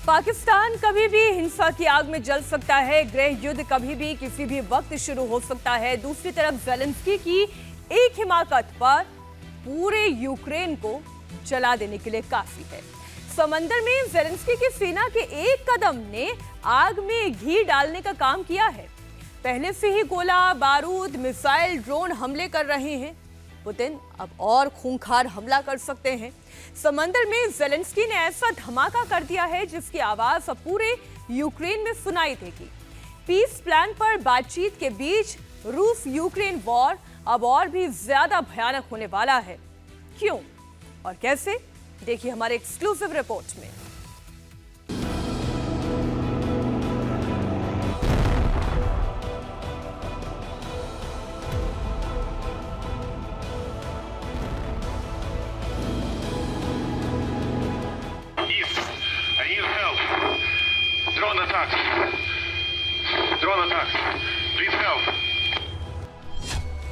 पाकिस्तान कभी भी हिंसा की आग में जल सकता है। गृह युद्ध कभी भी किसी भी वक्त शुरू हो सकता है। दूसरी तरफ ज़ेलेंस्की की एक हिमाकत पर पूरे यूक्रेन को जला देने के लिए काफी है। समंदर में ज़ेलेंस्की की सेना के एक कदम ने आग में घी डालने का काम किया है। पहले से ही गोला बारूद, मिसाइल, ड्रोन हमले कर रहे हैं। पुतिन अब और खूंखार हमला कर सकते हैं। समंदर में ज़ेलेंस्की ने ऐसा धमाका कर दिया है जिसकी आवाज अब पूरे यूक्रेन में सुनाई देगी। पीस प्लान पर बातचीत के बीच रूस यूक्रेन वॉर अब और भी ज्यादा भयानक होने वाला है। क्यों और कैसे, देखिए हमारे एक्सक्लूसिव रिपोर्ट में।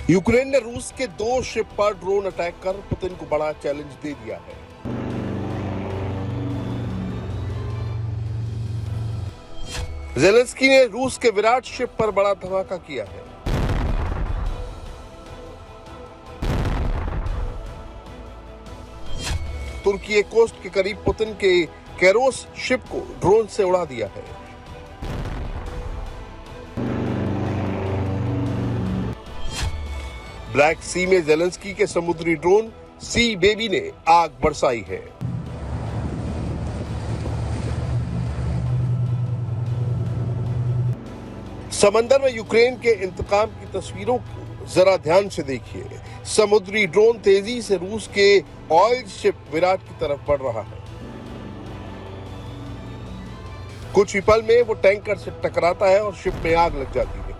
यूक्रेन ने रूस के 2 शिप पर ड्रोन अटैक कर पुतिन को बड़ा चैलेंज दे दिया है। ज़ेलेंस्की ने रूस के विराट शिप पर बड़ा धमाका किया है। तुर्की कोस्ट के करीब पुतिन के कैरोस शिप को ड्रोन से उड़ा दिया है। ब्लैक सी में ज़ेलेंस्की के समुद्री ड्रोन सी बेबी ने आग बरसाई है। समंदर में यूक्रेन के इंतकाम की तस्वीरों को जरा ध्यान से देखिए। समुद्री ड्रोन तेजी से रूस के ऑयल शिप विराट की तरफ बढ़ रहा है। कुछ ही पल में वो टैंकर से टकराता है और शिप में आग लग जाती है।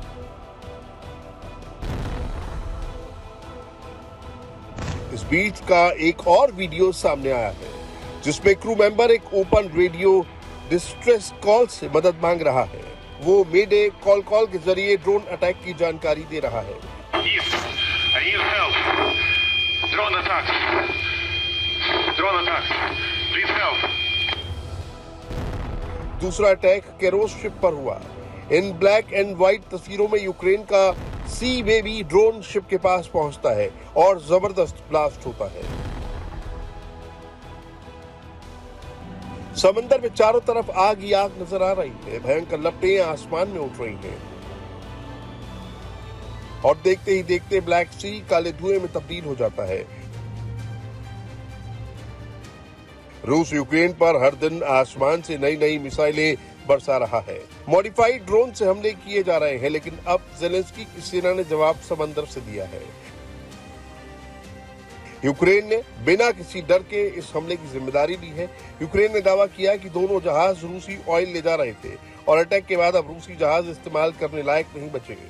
इस बीच का एक और वीडियो सामने आया है जिसमें क्रू मेंबर एक ओपन रेडियो डिस्ट्रेस कॉल से मदद मांग रहा है। वो मेडे कॉल के जरिए ड्रोन अटैक की जानकारी दे रहा है। दूसरा अटैक कैरोस शिप पर हुआ। इन ब्लैक एंड व्हाइट तस्वीरों में यूक्रेन का सी बेबी ड्रोन शिप के पास पहुंचता है और जबरदस्त ब्लास्ट होता है। समंदर में चारों तरफ आग ही आग नजर आ रही है। भयंकर लपटें आसमान में उठ रही हैं और देखते ही देखते ब्लैक सी काले धुएं में तब्दील हो जाता है। रूस यूक्रेन पर हर दिन आसमान से नई नई मिसाइलें बरसा रहा है। मॉडिफाइड ड्रोन से हमले किए जा रहे हैं, लेकिन अब ज़ेलेंस्की की सेना ने जवाब समंदर से दिया है। यूक्रेन ने बिना किसी डर के इस हमले की जिम्मेदारी ली है। यूक्रेन ने दावा किया कि दोनों जहाज रूसी ऑयल ले जा रहे थे और अटैक के बाद अब रूसी जहाज इस्तेमाल करने लायक नहीं बचेंगे।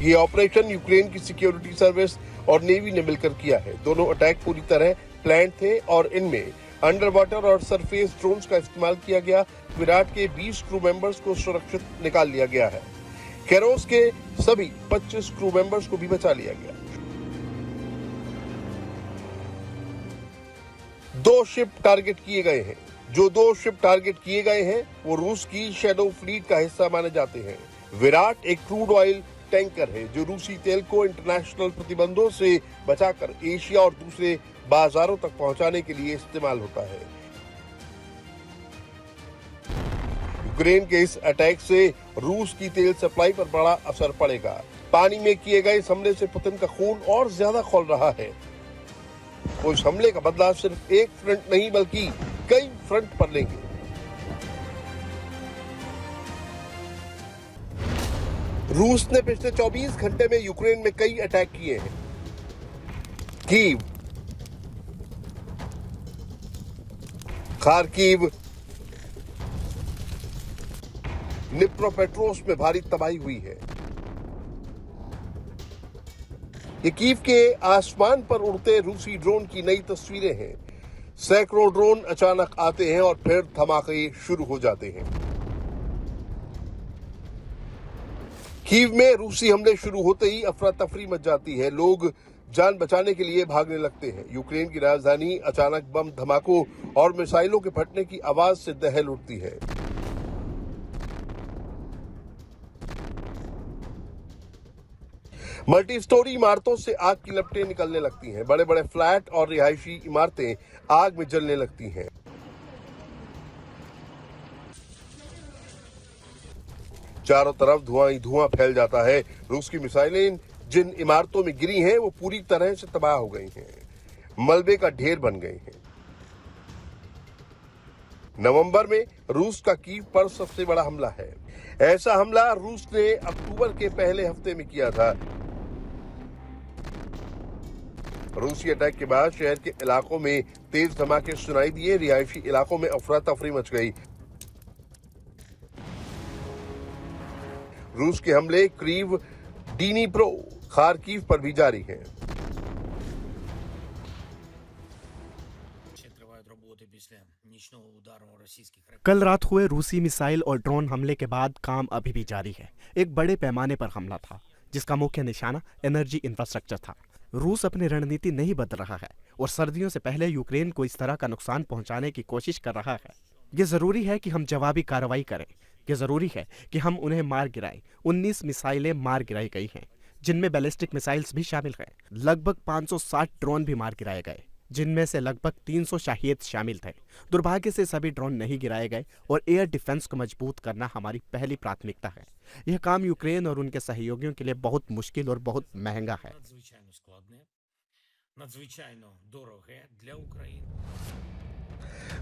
ये ऑपरेशन यूक्रेन की सिक्योरिटी सर्विस और नेवी ने मिलकर किया है। दोनों अटैक पूरी तरह प्लान थे और इनमें अंडर वाटर और सरफेस ड्रोन्स का इस्तेमाल किया गया। विराट के 20 क्रू मेंबर्स को सुरक्षित निकाल लिया गया है। कैरोस के सभी 25 क्रू मेंबर्स को भी बचा लिया गया। 2 शिप टारगेट किए गए हैं। जो 2 शिप टारगेट किए गए हैं वो रूस की शैडो फ्लीट का हिस्सा माने जाते हैं। विराट एक क्रूड ऑयल टैंकर है जो रूसी तेल को इंटरनेशनल प्रतिबंधों से बचाकर एशिया और दूसरे बाजारों तक पहुंचाने के लिए इस्तेमाल होता है। यूक्रेन के इस अटैक से रूस की तेल सप्लाई पर बड़ा असर पड़ेगा। पानी में किए गए इस हमले से पुतिन का खून और ज्यादा खौल रहा है। उस हमले का बदला सिर्फ एक फ्रंट नहीं बल्कि कई फ्रंट पर लेंगे। रूस ने पिछले 24 घंटे में यूक्रेन में कई अटैक किए हैं। कीव, खार्किव, निप्रोपेट्रोव्स्क में भारी तबाही हुई है। ये कीव के आसमान पर उड़ते रूसी ड्रोन की नई तस्वीरें हैं। सैकड़ों ड्रोन अचानक आते हैं और फिर धमाके शुरू हो जाते हैं। कीव में रूसी हमले शुरू होते ही अफरा तफरी मच जाती है। लोग जान बचाने के लिए भागने लगते हैं। यूक्रेन की राजधानी अचानक बम धमाकों और मिसाइलों के फटने की आवाज से दहल उठती है। मल्टी स्टोरी इमारतों से आग की लपटें निकलने लगती हैं। बड़े बड़े फ्लैट और रिहायशी इमारतें आग में जलने लगती हैं। चारों तरफ धुआं ही धुआं फैल जाता है। रूस की मिसाइलें जिन इमारतों में गिरी हैं वो पूरी तरह से तबाह हो गई हैं, मलबे का ढेर बन गई हैं। नवंबर में रूस का कीव पर सबसे बड़ा हमला है। ऐसा हमला रूस ने अक्टूबर के पहले हफ्ते में किया था। रूसी अटैक के बाद शहर के इलाकों में तेज धमाके सुनाई दिए। रिहायशी इलाकों में अफरा तफरी मच गई। रूस के हमले क्रीव, डीनीप्रो, खार्किव पर भी जारी हैं। कल रात हुए रूसी मिसाइल और ड्रोन हमले के बाद काम अभी भी जारी है। एक बड़े पैमाने पर हमला था जिसका मुख्य निशाना एनर्जी इंफ्रास्ट्रक्चर था। रूस अपनी रणनीति नहीं बदल रहा है और सर्दियों से पहले यूक्रेन को इस तरह का नुकसान पहुंचाने की कोशिश कर रहा है। ये जरूरी है कि हम जवाबी कार्रवाई करें। ये जरूरी है कि हम उन्हें मार गिराएं। 19 मिसाइलें मार गिराई गई हैं, जिनमें बैलिस्टिक मिसाइल्स भी शामिल हैं। लगभग 560 ड्रोन भी मार गिराए गए, जिनमें से लगभग 300 शाहिद शामिल थे। दुर्भाग्य से सभी ड्रोन नहीं गिराए गए और एयर डिफेंस को मजबूत करना हमारी पहली प्राथमिकता है। यह काम यूक्रेन और उनके सहयोगियों के लिए बहुत मुश्किल और बहुत महंगा है।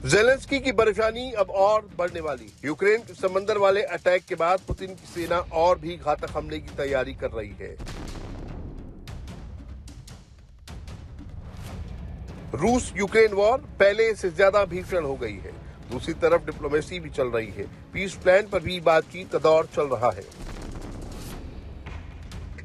ज़ेलेंस्की की परेशानी अब और बढ़ने वाली। यूक्रेन के समंदर वाले अटैक के बाद पुतिन की सेना और भी घातक हमले की तैयारी कर रही है। रूस यूक्रेन वॉर पहले से ज्यादा भीषण हो गई है। दूसरी तरफ डिप्लोमेसी भी चल रही है। पीस प्लान पर भी बातचीत का दौर चल रहा है।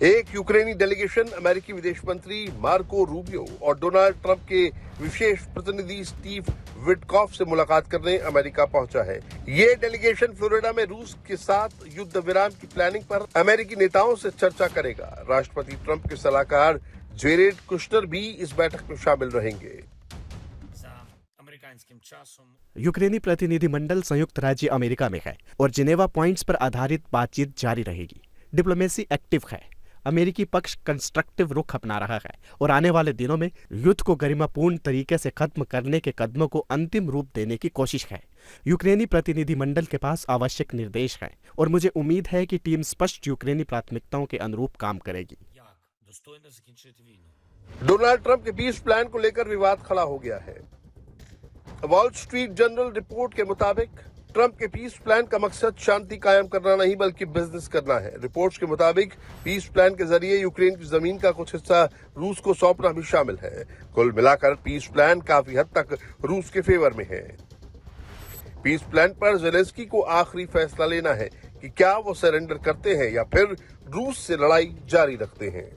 एक यूक्रेनी डेलीगेशन अमेरिकी विदेश मंत्री मार्को रूबियो और डोनाल्ड ट्रंप के विशेष प्रतिनिधि स्टीव विटकॉफ से मुलाकात करने अमेरिका पहुंचा है। ये डेलीगेशन फ्लोरिडा में रूस के साथ युद्ध विराम की प्लानिंग पर अमेरिकी नेताओं से चर्चा करेगा। राष्ट्रपति ट्रंप के सलाहकार जेरेड कुशनर भी इस बैठक में शामिल रहेंगे। यूक्रेनी प्रतिनिधिमंडल संयुक्त राज्य अमेरिका में है और जिनेवा पॉइंट्स पर आधारित बातचीत जारी रहेगी। डिप्लोमेसी एक्टिव है। अमेरिकी पक्ष कंस्ट्रक्टिव रुख अपना रहा है और आने वाले दिनों में युद्ध को गरिमापूर्ण तरीके से खत्म करने के कदमों को अंतिम रूप देने की कोशिश है। यूक्रेनी प्रतिनिधिमंडल के पास आवश्यक निर्देश है और मुझे उम्मीद है कि टीम स्पष्ट यूक्रेनी प्राथमिकताओं के अनुरूप काम करेगी। डोनाल्ड ट्रंप के पीस प्लान को लेकर विवाद खड़ा हो गया है। वॉल स्ट्रीट जर्नल रिपोर्ट के मुताबिक ट्रंप के पीस प्लान का मकसद शांति कायम करना नहीं बल्कि बिजनेस करना है। रिपोर्ट्स के मुताबिक पीस प्लान के जरिए यूक्रेन की जमीन का कुछ हिस्सा रूस को सौंपना भी शामिल है। कुल मिलाकर पीस प्लान काफी हद तक रूस के फेवर में है। पीस प्लान पर ज़ेलेंस्की को आखिरी फैसला लेना है कि क्या वो सरेंडर करते हैं या फिर रूस से लड़ाई जारी रखते हैं।